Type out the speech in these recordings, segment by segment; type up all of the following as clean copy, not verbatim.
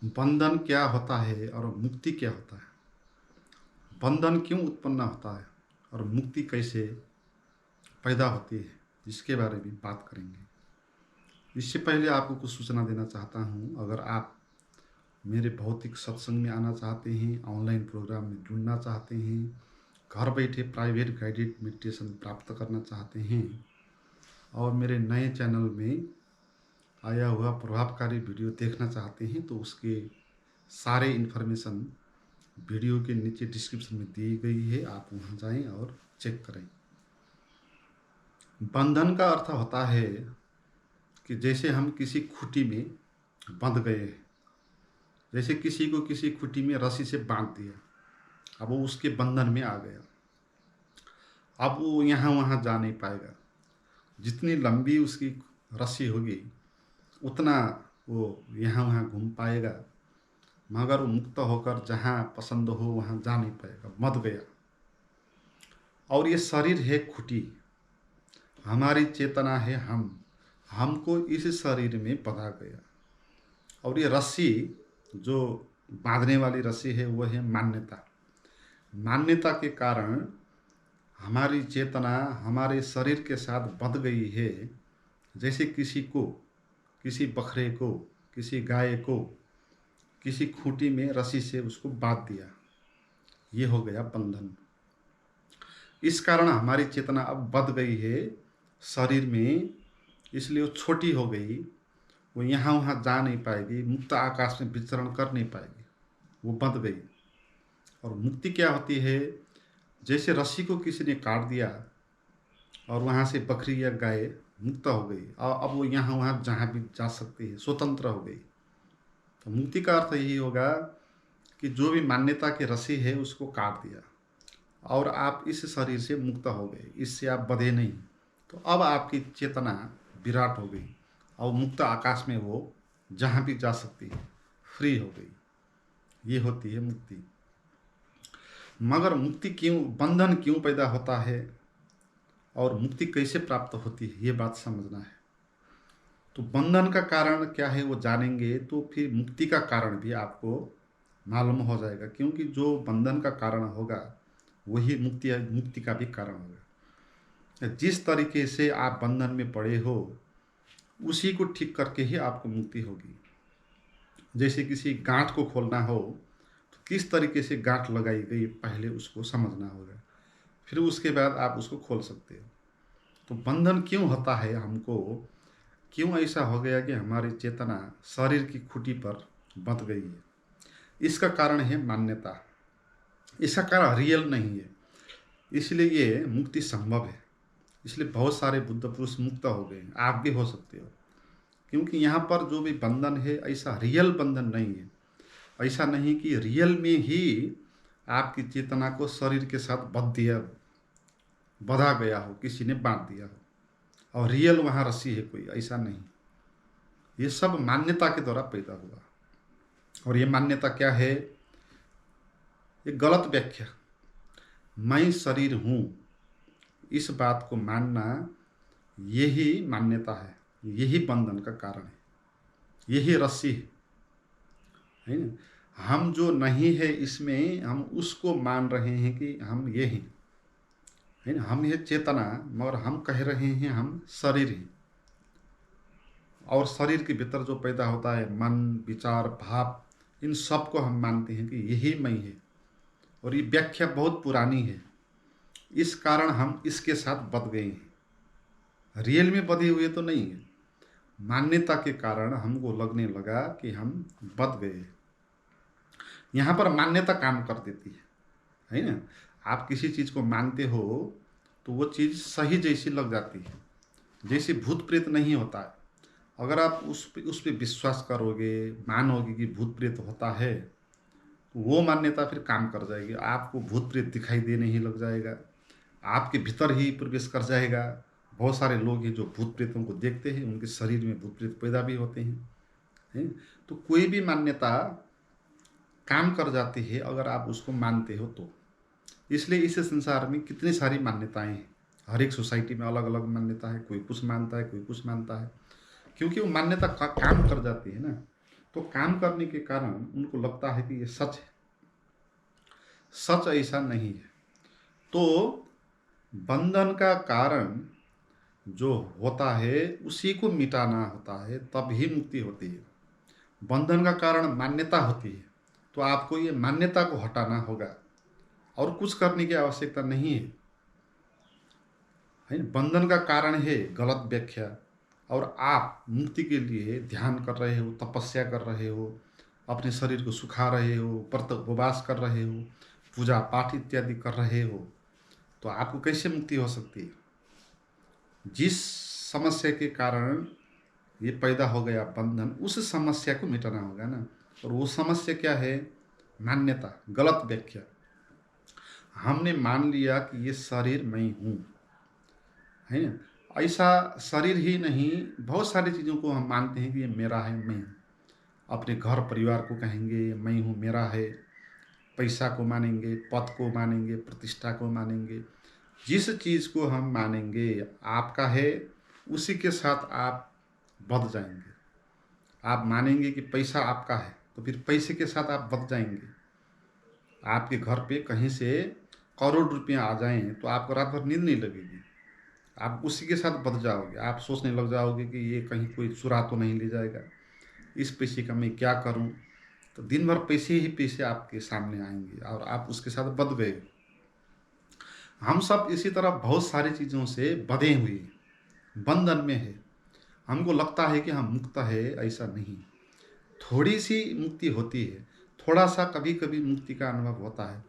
बंधन क्या होता है और मुक्ति क्या होता है? बंधन क्यों उत्पन्न होता है और मुक्ति कैसे पैदा होती है? इसके बारे में बात करेंगे। इससे पहले आपको कुछ सूचना देना चाहता हूँ। अगर आप मेरे भौतिक सत्संग में आना चाहते हैं, ऑनलाइन प्रोग्राम में जुड़ना चाहते हैं, घर बैठे प्राइवेट गाइडेड मेडिटेशन प्राप्त करना चाहते हैं और मेरे नए चैनल में आया हुआ प्रभावकारी वीडियो देखना चाहते हैं, तो उसके सारे इन्फॉर्मेशन वीडियो के नीचे डिस्क्रिप्शन में दी गई है। आप वहां जाएं और चेक करें। बंधन का अर्थ होता है कि जैसे हम किसी खूंटी में बंध गए हैं, जैसे किसी को किसी खूंटी में रस्सी से बांध दिया, अब वो उसके बंधन में आ गया। अब वो यहाँ वहाँ जा नहीं पाएगा। जितनी लंबी उसकी रस्सी होगी उतना वो यहाँ वहाँ घूम पाएगा, मगर वो मुक्त होकर जहाँ पसंद हो वहाँ जा नहीं पाएगा, मत गया। और ये शरीर है खूंटी, हमारी चेतना है हमको इस शरीर में बंधा गया। और ये रस्सी जो बांधने वाली रस्सी है वो है मान्यता। मान्यता के कारण हमारी चेतना हमारे शरीर के साथ बंध गई है। जैसे किसी को, किसी बकरे को, किसी गाय को किसी खूंटी में रस्सी से उसको बांध दिया, ये हो गया बंधन। इस कारण हमारी चेतना अब बंध गई है शरीर में, इसलिए वो छोटी हो गई, वो यहाँ वहाँ जा नहीं पाएगी, मुक्त आकाश में विचरण कर नहीं पाएगी, वो बंध गई। और मुक्ति क्या होती है? जैसे रस्सी को किसी ने काट दिया और वहाँ से बकरी या गाय मुक्त हो गई और अब वो यहाँ वहाँ जहाँ भी जा सकती है, स्वतंत्र हो गई। तो मुक्ति का अर्थ यही होगा कि जो भी मान्यता की रस्सी है उसको काट दिया और आप इस शरीर से मुक्त हो गए, इससे आप बंधे नहीं। तो अब आपकी चेतना विराट हो गई और मुक्त आकाश में वो जहाँ भी जा सकती है, फ्री हो गई। ये होती है मुक्ति। मगर मुक्ति क्यों, बंधन क्यों पैदा होता है और मुक्ति कैसे प्राप्त होती है, ये बात समझना है। तो बंधन का कारण क्या है वो जानेंगे तो फिर मुक्ति का कारण भी आपको मालूम हो जाएगा, क्योंकि जो बंधन का कारण होगा वही मुक्ति का भी कारण होगा। जिस तरीके से आप बंधन में पड़े हो उसी को ठीक करके ही आपको मुक्ति होगी। जैसे किसी गांठ को खोलना हो तो किस तरीके से गांठ लगाई गई पहले उसको समझना होगा, फिर उसके बाद आप उसको खोल सकते हो। तो बंधन क्यों होता है, हमको क्यों ऐसा हो गया कि हमारी चेतना शरीर की खूंटी पर बंध गई है? इसका कारण है मान्यता। इसका कारण रियल नहीं है, इसलिए ये मुक्ति संभव है। इसलिए बहुत सारे बुद्ध पुरुष मुक्त हो गए, आप भी हो सकते हो। क्योंकि यहाँ पर जो भी बंधन है ऐसा रियल बंधन नहीं है। ऐसा नहीं कि रियल में ही आपकी चेतना को शरीर के साथ बंधा गया हो, किसी ने बांध दिया हो और रियल वहाँ रस्सी है कोई, ऐसा नहीं। ये सब मान्यता के द्वारा पैदा हुआ। और ये मान्यता क्या है? ये गलत व्याख्या, मैं शरीर हूँ, इस बात को मानना, यही मान्यता है, यही बंधन का कारण है, यही रस्सी है ना। हम जो नहीं है इसमें हम उसको मान रहे हैं कि हम ये हैं, है ना। हम ये चेतना, मगर हम कह रहे हैं हम शरीर हैं। और शरीर के भीतर जो पैदा होता है मन, विचार, भाव, इन सब को हम मानते हैं कि यही मैं है। और ये व्याख्या बहुत पुरानी है, इस कारण हम इसके साथ बंध गए हैं। रियल में बंधे हुए तो नहीं है, मान्यता के कारण हमको लगने लगा कि हम बंध गए। यहाँ पर मान्यता काम कर देती है ना। आप किसी चीज़ को मानते हो तो वो चीज़ सही जैसी लग जाती है। जैसे भूत प्रेत नहीं होता है, अगर आप उस पे विश्वास करोगे, मानोगे कि भूत प्रेत होता है, तो वो मान्यता फिर काम कर जाएगी। आपको भूत प्रेत दिखाई देने ही लग जाएगा, आपके भीतर ही प्रवेश कर जाएगा। बहुत सारे लोग हैं जो भूत प्रेतों को देखते हैं, उनके शरीर में भूत प्रेत पैदा भी होते हैं। तो कोई भी मान्यता काम कर जाती है अगर आप उसको मानते हो तो। इसलिए इस संसार में कितनी सारी मान्यताएं हैं, हर एक सोसाइटी में अलग अलग मान्यता है, कोई कुछ मानता है, कोई कुछ मानता है, क्योंकि वो मान्यता काम कर जाती है ना। तो काम करने के कारण उनको लगता है कि ये सच है। सच ऐसा नहीं है। तो बंधन का कारण जो होता है उसी को मिटाना होता है, तब ही मुक्ति होती है। बंधन का कारण मान्यता होती है, तो आपको ये मान्यता को हटाना होगा और कुछ करने की आवश्यकता नहीं है। बंधन का कारण है गलत व्याख्या, और आप मुक्ति के लिए ध्यान कर रहे हो, तपस्या कर रहे हो, अपने शरीर को सुखा रहे हो, व्रत उपवास कर रहे हो, पूजा पाठ इत्यादि कर रहे हो, तो आपको कैसे मुक्ति हो सकती है? जिस समस्या के कारण ये पैदा हो गया बंधन, उस समस्या को मिटाना होगा ना। और वो समस्या क्या है? मान्यता, गलत व्याख्या। हमने मान लिया कि ये शरीर मैं हूँ, है ना। ऐसा शरीर ही नहीं, बहुत सारी चीज़ों को हम मानते हैं कि ये मेरा है, मैं हूँ। अपने घर परिवार को कहेंगे मैं हूँ, मेरा है। पैसा को मानेंगे, पद को मानेंगे, प्रतिष्ठा को मानेंगे। जिस चीज़ को हम मानेंगे आपका है, उसी के साथ आप बंध जाएंगे। आप मानेंगे कि पैसा आपका है, तो फिर पैसे के साथ आप बंध जाएंगे। आपके घर पे कहीं से करोड़ रुपया आ जाएं तो आपको रात भर नींद नहीं लगेगी। आप उसी के साथ बंध जाओगे। आप सोचने लग जाओगे कि ये कहीं कोई चुरा तो नहीं ले जाएगा, इस पैसे का मैं क्या करूं। तो दिन भर पैसे ही पैसे आपके सामने आएंगे और आप उसके साथ बंध गए। हम सब इसी तरह बहुत सारी चीज़ों से बंधे हुए हैं, बंधन में है। हमको लगता है कि हम मुक्त है, ऐसा नहीं। थोड़ी सी मुक्ति होती है, थोड़ा सा कभी कभी मुक्ति का अनुभव होता है,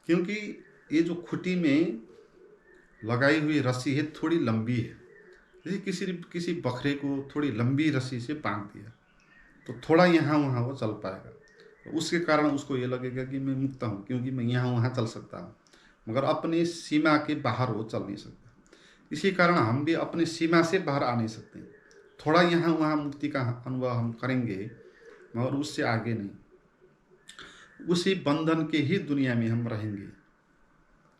क्योंकि ये जो खुटी में लगाई हुई रस्सी है थोड़ी लंबी है। जैसे किसी किसी बकरे को थोड़ी लंबी रस्सी से बांध दिया तो थोड़ा यहाँ वहाँ वो चल पाएगा, तो उसके कारण उसको ये लगेगा कि मैं मुक्त हूँ, क्योंकि मैं यहाँ वहाँ चल सकता हूँ, मगर अपनी सीमा के बाहर वो चल नहीं सकता। इसी कारण हम भी अपनी सीमा से बाहर आ नहीं सकते। थोड़ा यहाँ वहाँ मुक्ति का अनुभव हम करेंगे, मगर उससे आगे नहीं। उसी बंधन के ही दुनिया में हम रहेंगे।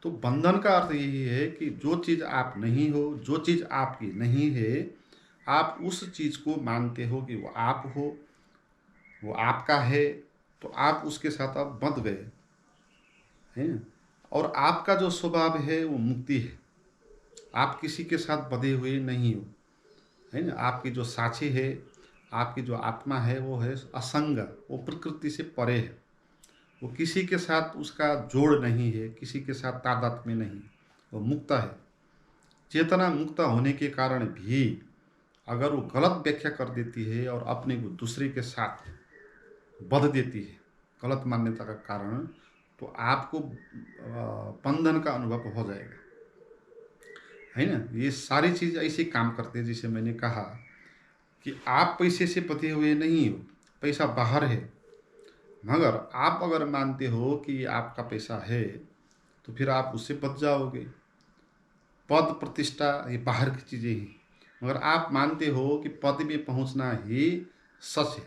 तो बंधन का अर्थ यही है कि जो चीज़ आप नहीं हो, जो चीज़ आपकी नहीं है, आप उस चीज़ को मानते हो कि वो आप हो, वो आपका है, तो आप उसके साथ आप बंध गए हैं। और आपका जो स्वभाव है वो मुक्ति है। आप किसी के साथ बंधे हुए नहीं हो, है ना। आपकी जो साक्षी है, आपकी जो आत्मा है, वो है असंग, वो प्रकृति से परे है। वो किसी के साथ उसका जोड़ नहीं है, किसी के साथ तादात्म्य नहीं, वो मुक्त है। चेतना मुक्त होने के कारण भी अगर वो गलत व्याख्या कर देती है और अपने को दूसरे के साथ बंध देती है गलत मान्यता का कारण, तो आपको बंधन का अनुभव हो जाएगा, है ना। ये सारी चीज़ ऐसे काम करते हैं। जैसे मैंने कहा कि आप पैसे से बंधे हुए नहीं हो, पैसा बाहर है, मगर आप अगर मानते हो कि ये आपका पैसा है, तो फिर आप उससे बच जाओगे। पद प्रतिष्ठा ये बाहर की चीज़ें हैं, मगर आप मानते हो कि पद में पहुंचना ही सच है।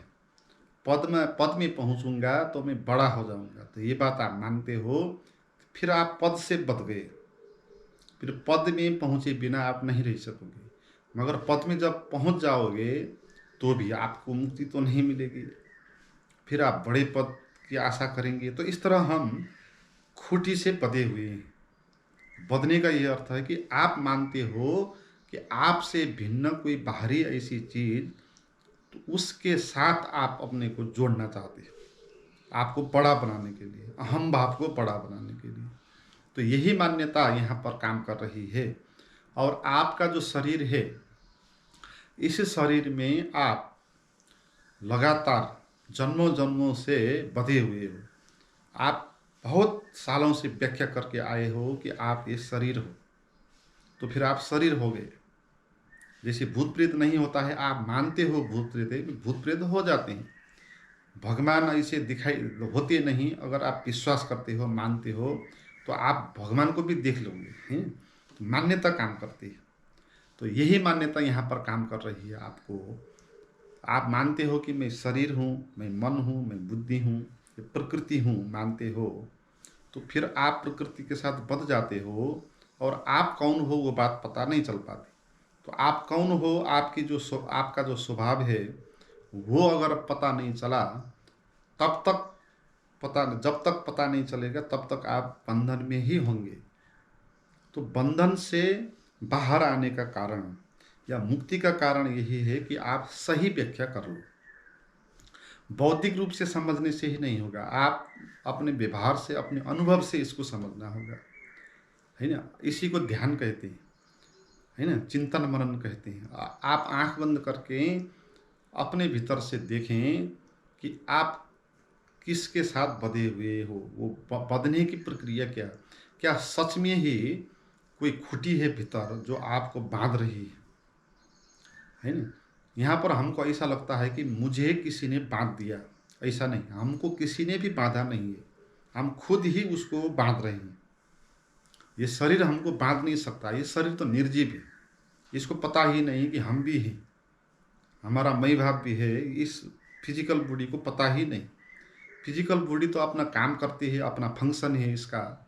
पद में पहुंचूंगा तो मैं बड़ा हो जाऊंगा, तो ये बात आप मानते हो, फिर आप पद से बच गए। फिर पद में पहुंचे बिना आप नहीं रह सकोगे। मगर पद में जब पहुंच जाओगे तो भी आपको मुक्ति तो नहीं मिलेगी, फिर आप बड़े पद की आशा करेंगे। तो इस तरह हम खूंटी से बंधे हुए हैं। बंधने का ये अर्थ है कि आप मानते हो कि आपसे भिन्न कोई बाहरी ऐसी चीज़, तो उसके साथ आप अपने को जोड़ना चाहते हो, आपको बड़ा बनाने के लिए, अहम भाव को बड़ा बनाने के लिए। तो यही मान्यता यहाँ पर काम कर रही है। और आपका जो शरीर है, इस शरीर में आप लगातार जन्मों जन्मों से बंधे हुए हो। आप बहुत सालों से व्याख्या करके आए हो कि आप ये शरीर हो, तो फिर आप शरीर हो गए। जैसे भूत प्रेत नहीं होता है, आप मानते हो भूत प्रेत है, भूत प्रेत हो जाते हैं। भगवान ऐसे दिखाई होते नहीं, अगर आप विश्वास करते हो, मानते हो, तो आप भगवान को भी देख लोगे हैं। तो मान्यता काम करती है। तो यही मान्यता यहाँ पर काम कर रही है आपको। आप मानते हो कि मैं शरीर हूँ, मैं मन हूँ, मैं बुद्धि हूँ, मैं प्रकृति हूँ, मानते हो, तो फिर आप प्रकृति के साथ बंध जाते हो और आप कौन हो वो बात पता नहीं चल पाती। तो आप कौन हो, आपका जो स्वभाव है वो अगर पता नहीं चला तब तक जब तक पता नहीं चलेगा तब तक आप बंधन में ही होंगे। तो बंधन से बाहर आने का कारण या मुक्ति का कारण यही है कि आप सही व्याख्या कर लो। बौद्धिक रूप से समझने से ही नहीं होगा, आप अपने व्यवहार से, अपने अनुभव से इसको समझना होगा, है ना। इसी को ध्यान कहते हैं, है ना, चिंतन मनन कहते हैं। आप आंख बंद करके अपने भीतर से देखें कि आप किसके साथ बंधे हुए हो, वो बंधने की प्रक्रिया क्या सच में ही कोई खुटी है भीतर जो आपको बांध रही है ना। यहाँ पर हमको ऐसा लगता है कि मुझे किसी ने बांध दिया, ऐसा नहीं, हमको किसी ने भी बांधा नहीं है, हम खुद ही उसको बांध रहे हैं। ये शरीर हमको बांध नहीं सकता, ये शरीर तो निर्जीव है, इसको पता ही नहीं कि हम भी हैं, हमारा मई भाव भी है, इस फिजिकल बॉडी को पता ही नहीं। फिजिकल बॉडी तो अपना काम करती है, अपना फंक्शन है इसका,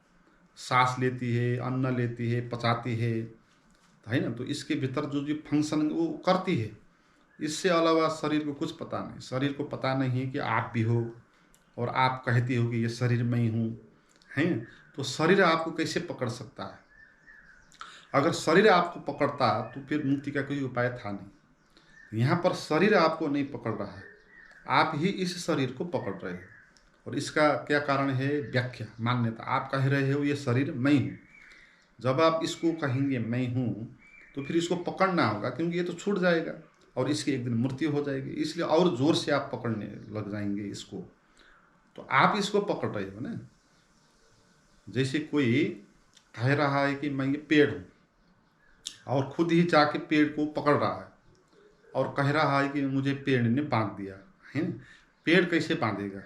सांस लेती है, अन्न लेती है, पचाती है ना। तो इसके भीतर जो जो फंक्शन वो करती है, इससे अलावा शरीर को कुछ पता नहीं। शरीर को पता नहीं है कि आप भी हो, और आप कहती हो कि ये शरीर मैं ही हूँ, हैं। तो शरीर आपको कैसे पकड़ सकता है? अगर शरीर आपको पकड़ता तो फिर मुक्ति का कोई उपाय था नहीं। यहाँ पर शरीर आपको नहीं पकड़ रहा है, आप ही इस शरीर को पकड़ रहे हो। और इसका क्या कारण है? व्याख्या, मान्यता। आप कह रहे हो ये शरीर मैं हूँ। जब आप इसको कहेंगे मैं हूँ तो फिर इसको पकड़ना होगा, क्योंकि ये तो छूट जाएगा और इसकी एक दिन मृत्यु हो जाएगी, इसलिए और जोर से आप पकड़ने लग जाएंगे इसको। तो आप इसको पकड़ रहे हो ना। जैसे कोई कह रहा है कि मैं ये पेड़ हूँ, और खुद ही जाके पेड़ को पकड़ रहा है और कह रहा है कि मुझे पेड़ ने बांध दिया, है ना। पेड़ कैसे बांधेगा?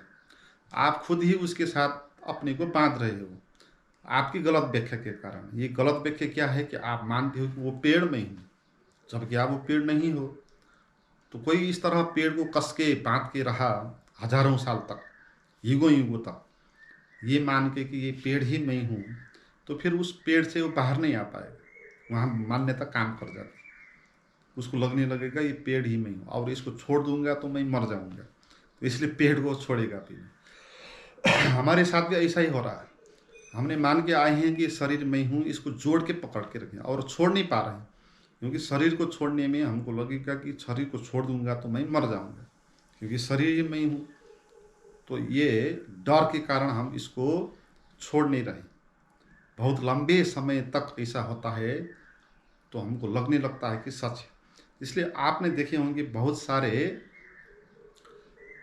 आप खुद ही उसके साथ अपने को बांध रहे हो, आपकी गलत व्याख्या के कारण। ये गलत व्याख्या क्या है कि आप मानते हो कि वो पेड़ में ही, जबकि आप वो पेड़ नहीं हो। तो कोई इस तरह पेड़ को कस के बांध के रहा हजारों साल तक, युगों युगों तक, ये मान के कि ये पेड़ ही मैं हूँ, तो फिर उस पेड़ से वो बाहर नहीं आ पाएगा। वहाँ मान्यता काम कर जाती, उसको लगने लगेगा ये पेड़ ही मैं हूँ, और इसको छोड़ दूंगा तो मैं मर जाऊंगा, तो इसलिए पेड़ को छोड़ेगा फिर। हमारे साथ भी ऐसा ही हो रहा है। हमने मान के आए हैं कि ये शरीर मैं हूँ, इसको जोड़ के पकड़ के रखें और छोड़ नहीं पा रहे हैं, क्योंकि शरीर को छोड़ने में हमको लगेगा कि शरीर को छोड़ दूंगा तो मैं मर जाऊंगा, क्योंकि शरीर ही मैं हूँ। तो ये डर के कारण हम इसको छोड़ नहीं रहे। बहुत लंबे समय तक ऐसा होता है तो हमको लगने लगता है कि सच है। इसलिए आपने देखे होंगे बहुत सारे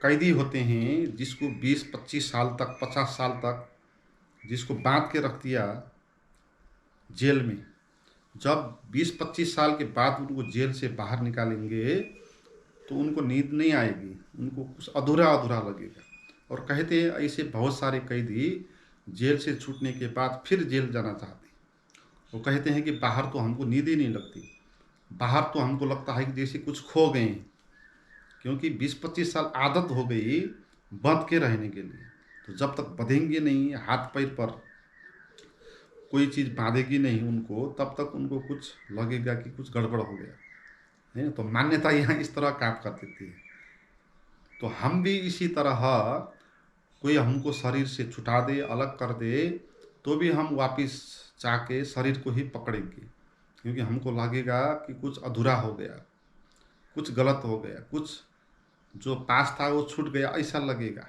कैदी होते हैं जिसको 20-25 साल तक, 50 साल तक जिसको बांध के रख दिया जेल में। जब 20-25 साल के बाद उनको जेल से बाहर निकालेंगे तो उनको नींद नहीं आएगी, उनको कुछ अधूरा अधूरा लगेगा। और कहते हैं ऐसे बहुत सारे कैदी जेल से छूटने के बाद फिर जेल जाना चाहते हैं। वो कहते हैं कि बाहर तो हमको नींद ही नहीं लगती, बाहर तो हमको लगता है कि जैसे कुछ खो गए हैं, क्योंकि 20-25 साल आदत हो गई बंध के रहने के लिए। तो जब तक बंधेंगे नहीं, हाथ पैर पर कोई चीज़ बांधेगी नहीं उनको, तब तक उनको कुछ लगेगा कि कुछ गड़बड़ हो गया, है ना। तो मान्यता यहाँ इस तरह काम कर देती है। तो हम भी इसी तरह, कोई हमको शरीर से छुटा दे, अलग कर दे, तो भी हम वापस जाके शरीर को ही पकड़ेंगे, क्योंकि हमको लगेगा कि कुछ अधूरा हो गया, कुछ गलत हो गया, कुछ जो पास था वो छूट गया, ऐसा लगेगा।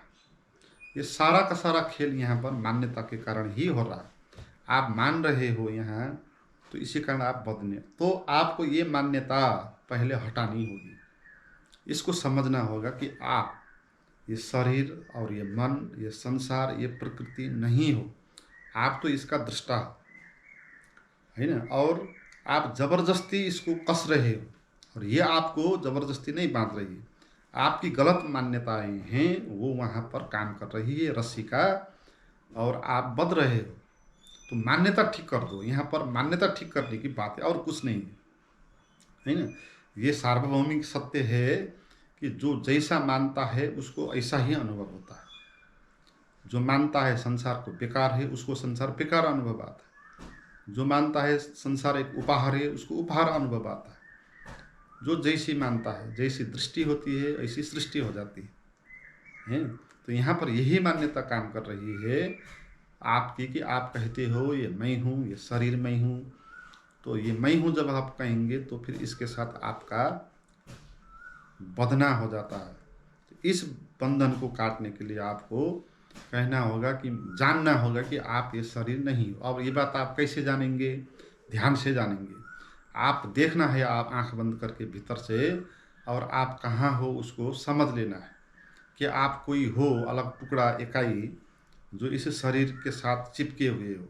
ये सारा का सारा खेल यहाँ पर मान्यता के कारण ही हो रहा है। आप मान रहे हो यहाँ, तो इसी कारण आप बदले। तो आपको ये मान्यता पहले हटानी होगी, इसको समझना होगा कि आप ये शरीर और ये मन, ये संसार, ये प्रकृति नहीं हो, आप तो इसका दृष्टा हो, है ना। और आप जबरदस्ती इसको कस रहे हो, और ये आपको जबरदस्ती नहीं बांध रही है, आपकी गलत मान्यताएं हैं वो वहाँ पर काम कर रही है रस्सी का, और आप बंध रहे हो। तो मान्यता ठीक कर दो। यहाँ पर मान्यता ठीक करने की बात है और कुछ नहीं है ना। ये सार्वभौमिक सत्य है कि जो जैसा मानता है उसको ऐसा ही अनुभव होता है। जो मानता है संसार को बेकार है, उसको संसार बेकार अनुभव आता है। जो मानता है संसार एक उपहार है, उसको उपहार अनुभव आता है। जो जैसी मानता है, जैसी दृष्टि होती है ऐसी सृष्टि हो जाती है। तो यहाँ पर यही मान्यता काम कर रही है आपकी कि आप कहते हो ये मैं हूँ, ये शरीर मैं हूँ। तो ये मैं हूँ जब आप कहेंगे तो फिर इसके साथ आपका बंधना हो जाता है। तो इस बंधन को काटने के लिए आपको कहना होगा कि जानना होगा कि आप ये शरीर नहीं हो। अब ये बात आप कैसे जानेंगे? ध्यान से जानेंगे। आप देखना है, आप आंख बंद करके भीतर से, और आप कहाँ हो उसको समझ लेना है कि आप कोई हो अलग टुकड़ा इकाई जो इस शरीर के साथ चिपके हुए हो।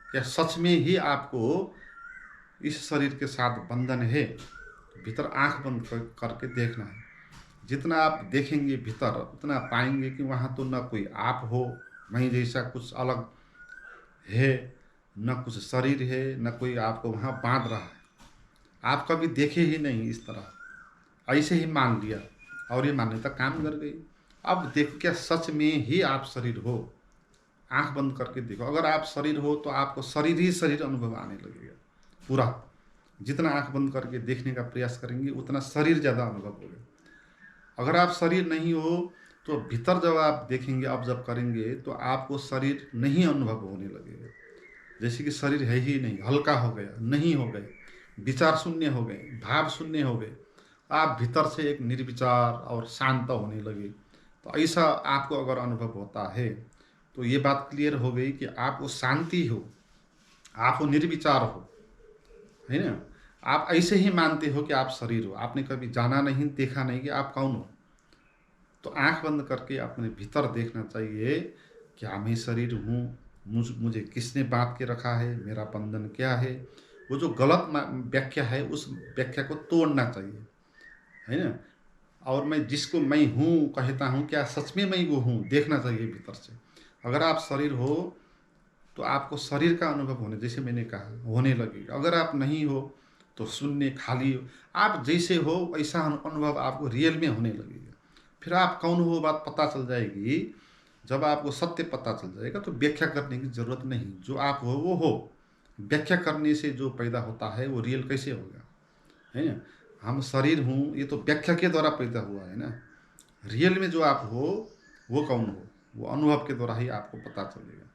क्या सच में ही आपको इस शरीर के साथ बंधन है? भीतर आंख बंद करके देखना है। जितना आप देखेंगे भीतर उतना पाएंगे कि वहाँ तो न कोई आप हो, वहीं जैसा कुछ अलग है, न कुछ शरीर है, न कोई आपको वहाँ बांध रहा है। आप कभी देखे ही नहीं इस तरह, ऐसे ही मान लिया और ये मान्यता काम कर गई। अब देखो क्या सच में ही आप शरीर हो? आंख बंद करके देखो। अगर आप शरीर हो तो आपको शरीर ही शरीर अनुभव आने लगेगा पूरा। जितना आंख बंद करके देखने का प्रयास करेंगे उतना शरीर ज़्यादा अनुभव होगा। अगर आप शरीर नहीं हो तो भीतर जब आप देखेंगे, ऑब्जर्व करेंगे, तो आपको शरीर नहीं अनुभव होने लगेगा। जैसे कि शरीर है ही नहीं, हल्का हो गया, नहीं हो गए, विचार शून्य हो गए, भाव शून्य हो गए, आप भीतर से एक निर्विचार और शांत होने लगे। तो ऐसा आपको अगर अनुभव होता है तो ये बात क्लियर हो गई कि आप वो शांति हो, आप वो निर्विचार हो, है ना। आप ऐसे ही मानते हो कि आप शरीर हो, आपने कभी जाना नहीं, देखा नहीं कि आप कौन हो। तो आंख बंद करके अपने भीतर देखना चाहिए, क्या मैं शरीर हूँ? मुझे किसने बांध के रखा है? मेरा बंधन क्या है? वो जो गलत व्याख्या है उस व्याख्या को तोड़ना चाहिए, है ना। और मैं जिसको मैं हूँ कहता हूँ, क्या सच में मैं वो हूँ? देखना चाहिए भीतर से। अगर आप शरीर हो तो आपको शरीर का अनुभव होने, जैसे मैंने कहा, होने लगेगा। अगर आप नहीं हो तो शून्य, खाली हो। आप जैसे हो ऐसा अनुभव आपको रियल में होने लगेगा। फिर आप कौन हो बात पता चल जाएगी। जब आपको सत्य पता चल जाएगा तो व्याख्या करने की जरूरत नहीं। जो आप हो वो हो। व्याख्या करने से जो पैदा होता है वो रियल कैसे होगा, है ना। हम शरीर हूँ ये तो व्याख्या के द्वारा पैदा हुआ है ना। रियल में जो आप हो वो कौन हो, वो अनुभव के द्वारा ही आपको पता चलेगा।